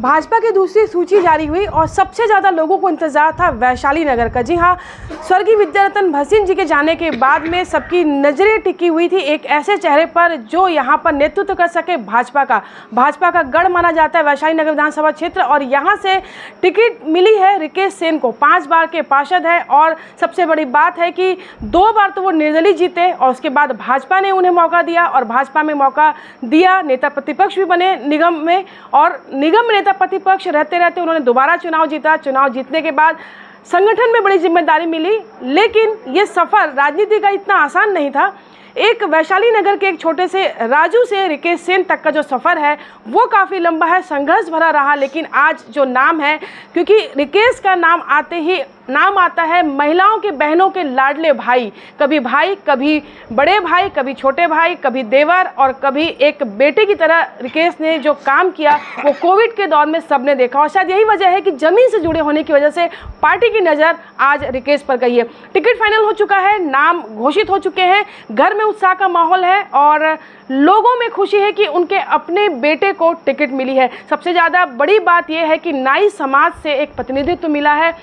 भाजपा की दूसरी सूची जारी हुई और सबसे ज़्यादा लोगों को इंतजार था वैशाली नगर का। जी हाँ, स्वर्गीय विद्यारतन भसीन जी के जाने के बाद में सबकी नज़रें टिकी हुई थी एक ऐसे चेहरे पर जो यहाँ पर नेतृत्व कर सके भाजपा का गढ़ माना जाता है वैशाली नगर विधानसभा क्षेत्र। और यहाँ से टिकट मिली है रिकेश सेन को, 5 बार के पार्षद है और सबसे बड़ी बात है कि 2 बार तो वो निर्दलीय जीते और उसके बाद भाजपा ने उन्हें मौका दिया और भाजपा में मौका दिया, नेता प्रतिपक्ष भी बने निगम में और निगम में नेता प्रतिपक्ष रहते रहते उन्होंने दोबारा चुनाव जीता। चुनाव जीतने के बाद संगठन में बड़ी जिम्मेदारी मिली, लेकिन ये सफ़र राजनीति का इतना आसान नहीं था। एक वैशाली नगर के एक छोटे से राजू से रिकेश सेन तक का जो सफ़र है वो काफ़ी लंबा है, संघर्ष भरा रहा। लेकिन आज जो नाम है, क्योंकि रिकेश का नाम आते ही नाम आता है महिलाओं के बहनों के लाडले भाई, कभी बड़े भाई, कभी छोटे भाई, कभी देवर और कभी एक बेटे की तरह रिकेश ने जो काम किया वो कोविड के दौर में सबने देखा। और शायद यही वजह है कि ज़मीन से जुड़े होने की वजह से पार्टी की नज़र आज रिकेश पर गई है। टिकट फाइनल हो चुका है, नाम घोषित हो चुके हैं, घर में उत्साह का माहौल है और लोगों में खुशी है कि उनके अपने बेटे को टिकट मिली है। सबसे ज़्यादा बड़ी बात यह है कि नाई समाज से एक प्रतिनिधित्व मिला है।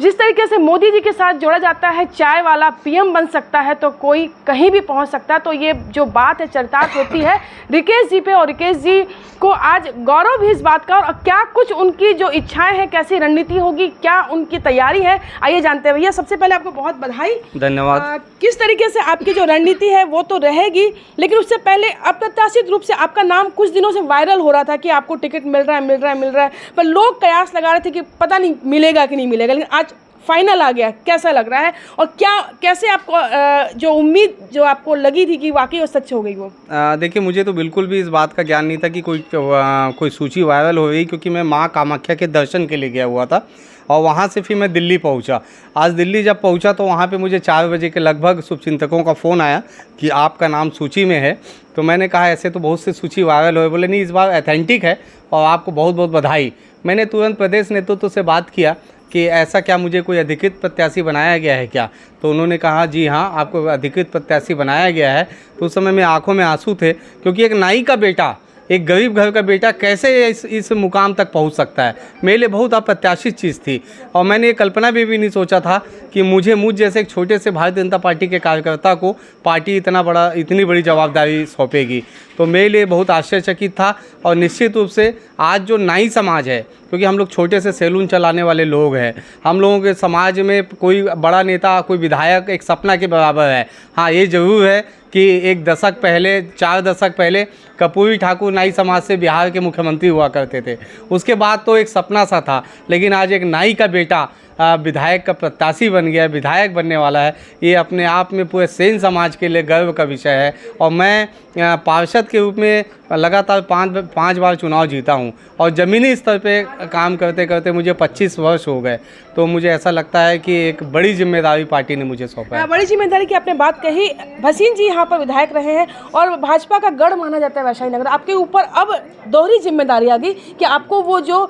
जिस तरीके से मोदी जी के साथ जोड़ा जाता है, चाय वाला पीएम बन सकता है तो कोई कहीं भी पहुंच सकता है, तो ये जो बात है चरितार्थ होती है रिकेश जी पे। और रिकेश जी को आज गौरव भी इस बात का, और क्या कुछ उनकी जो इच्छाएं हैं, कैसी रणनीति होगी, क्या उनकी तैयारी है, आइए जानते हैं। भैया सबसे पहले आपको बहुत बधाई, धन्यवाद। किस तरीके से आपकी जो रणनीति है वो तो रहेगी, लेकिन उससे पहले अप्रत्याशित रूप से आपका नाम कुछ दिनों से वायरल हो रहा था कि आपको टिकट मिल रहा है, पर लोग कयास लगा रहे थे कि पता नहीं मिलेगा कि नहीं मिलेगा, लेकिन आज फाइनल आ गया। कैसा लग रहा है और कैसे आपको जो उम्मीद जो आपको लगी थी कि वाकई वो सच हो गई वो? देखिए, मुझे तो बिल्कुल भी इस बात का ज्ञान नहीं था कि कोई सूची वायरल हो गई, क्योंकि मैं माँ कामाख्या के दर्शन के लिए गया हुआ था और वहाँ से फिर मैं दिल्ली पहुँचा। आज दिल्ली जब पहुँचा तो वहाँ पे मुझे 4 बजे के लगभग शुभचिंतकों का फ़ोन आया कि आपका नाम सूची में है। तो मैंने कहा ऐसे तो बहुत से सूची वायरल हुए, बोले नहीं इस बार ऑथेंटिक है और आपको बहुत बहुत बधाई। मैंने तुरंत प्रदेश नेतृत्व से बात किया कि ऐसा क्या मुझे कोई अधिकृत प्रत्याशी बनाया गया है क्या? तो उन्होंने कहा जी हाँ, आपको अधिकृत प्रत्याशी बनाया गया है। तो उस समय में आंखों में आंसू थे, क्योंकि एक नाई का बेटा, एक गरीब घर का बेटा कैसे इस मुकाम तक पहुंच सकता है, मेरे लिए बहुत अप्रत्याशित चीज़ थी। और मैंने ये कल्पना भी नहीं सोचा था कि मुझ जैसे एक छोटे से भारतीय जनता पार्टी के कार्यकर्ता को पार्टी इतनी बड़ी जवाबदारी सौंपेगी। तो मेरे लिए बहुत आश्चर्यचकित था। और निश्चित रूप से आज जो नाई समाज है, क्योंकि हम लोग छोटे से सैलून चलाने वाले लोग हैं, हम लोगों के समाज में कोई बड़ा नेता, कोई विधायक एक सपना के बराबर है। हाँ, ये ज़रूर है कि 4 दशक पहले कर्पूरी ठाकुर नाई समाज से बिहार के मुख्यमंत्री हुआ करते थे, उसके बाद तो एक सपना सा था, लेकिन आज एक नाई का बेटा विधायक का प्रत्याशी बन गया, विधायक बनने वाला है। ये अपने आप में पूरे सेन समाज के लिए गर्व का विषय है। और मैं पार्षद के रूप में लगातार 5 बार चुनाव जीता हूँ और ज़मीनी स्तर पे काम करते करते मुझे 25 वर्ष हो गए। तो मुझे ऐसा लगता है कि एक बड़ी जिम्मेदारी पार्टी ने मुझे सौंपा है। बड़ी जिम्मेदारी की आपने बात कही। भसीन जी यहाँ पर विधायक रहे हैं और भाजपा का गढ़ माना जाता है वैशाली नगर। आपके ऊपर अब दोहरी जिम्मेदारी आ गई कि आपको वो जो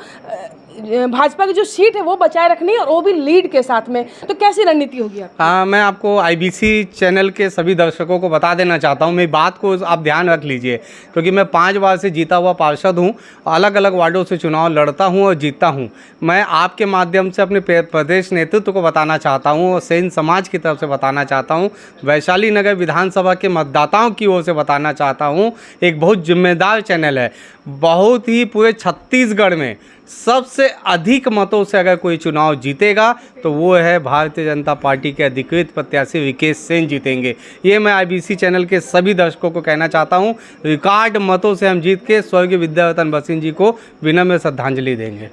भाजपा की जो सीट है वो बचाए रखनी है और वो भी लीड के साथ में, तो कैसी रणनीति होगी आपकी? हाँ, मैं आपको IBC चैनल के सभी दर्शकों को बता देना चाहता हूँ, मेरी बात को आप ध्यान रख लीजिए, क्योंकि मैं 5 बार से जीता हुआ पार्षद हूँ, अलग अलग वार्डों से चुनाव लड़ता हूँ और जीतता हूँ। मैं आपके माध्यम से अपने प्रदेश नेतृत्व को बताना चाहता हूँ और सेन समाज की तरफ से बताना चाहता हूँ, वैशाली नगर विधानसभा के मतदाताओं की ओर से बताना चाहता हूँ, एक बहुत जिम्मेदार चैनल है। बहुत ही पूरे छत्तीसगढ़ में सबसे अधिक मतों से अगर कोई चुनाव जीतेगा तो वो है भारतीय जनता पार्टी के अधिकृत प्रत्याशी रिकेश सेन जीतेंगे। ये मैं IBC चैनल के सभी दर्शकों को कहना चाहता हूँ। रिकॉर्ड मतों से हम जीत के स्वर्गीय विद्यारतन भसीन जी को विनम्र श्रद्धांजलि देंगे।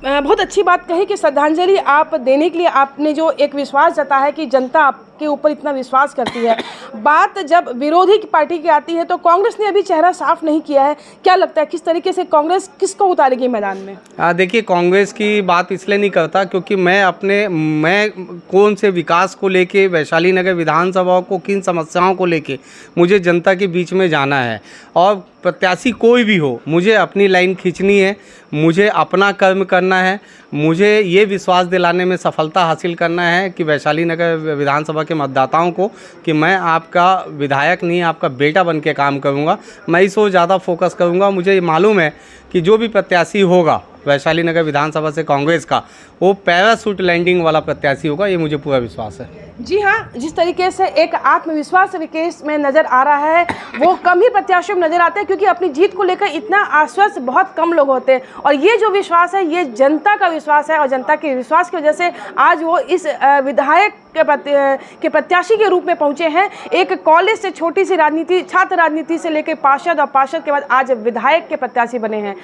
बहुत अच्छी बात कही कि श्रद्धांजलि आप देने के लिए आपने जो एक विश्वास जताया है कि जनता आपके ऊपर इतना विश्वास करती है। बात जब विरोधी की पार्टी की आती है तो कांग्रेस ने अभी चेहरा साफ नहीं किया है, क्या लगता है किस तरीके से कांग्रेस किसको उतारेगी मैदान में? देखिए, कांग्रेस की बात इसलिए नहीं करता क्योंकि मैं कौन से विकास को लेके, वैशाली नगर विधानसभा को किन समस्याओं को लेके मुझे जनता के बीच में जाना है। और प्रत्याशी कोई भी हो, मुझे अपनी लाइन खींचनी है, मुझे अपना कर्म करना है, मुझे ये विश्वास दिलाने में सफलता हासिल करना है कि वैशाली नगर विधानसभा के मतदाताओं को कि मैं आपका विधायक नहीं, आपका बेटा बन के काम करूँगा। मैं इस ओर ज़्यादा फोकस करूँगा। मुझे ये मालूम है कि जो भी प्रत्याशी होगा वैशाली नगर विधानसभा से कांग्रेस का, वो पैराशूट लैंडिंग वाला प्रत्याशी होगा, ये मुझे पूरा विश्वास है। जी हाँ, जिस तरीके से एक आत्मविश्वास विकेश में नज़र आ रहा है वो कम ही प्रत्याशियों में नज़र आते हैं, क्योंकि अपनी जीत को लेकर इतना आश्वस्त बहुत कम लोग होते हैं। और ये जो विश्वास है ये जनता का विश्वास है, और जनता के विश्वास की वजह से आज वो इस विधायक के प्रत्याशी के रूप में पहुंचे हैं। एक कॉलेज से छोटी सी राजनीति, छात्र राजनीति से लेकर पार्षद, और पार्षद के बाद आज विधायक के प्रत्याशी बने हैं।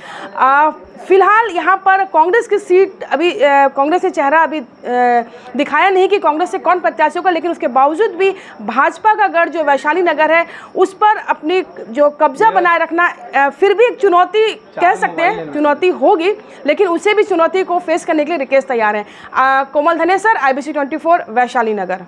फिलहाल यहाँ पर कांग्रेस की सीट अभी कांग्रेस ने चेहरा अभी दिखाया नहीं कि कांग्रेस से कौन प्रत्याशी होगा, लेकिन उसके बावजूद भी भाजपा का गढ़ जो वैशाली नगर है उस पर अपनी जो कब्जा बनाए रखना फिर भी एक चुनौती कह सकते हैं, चुनौती होगी, लेकिन उसे भी चुनौती को फेस करने के लिए रिकेश तैयार है। कोमल धनेसर, IBC 24, वैशाली नगर।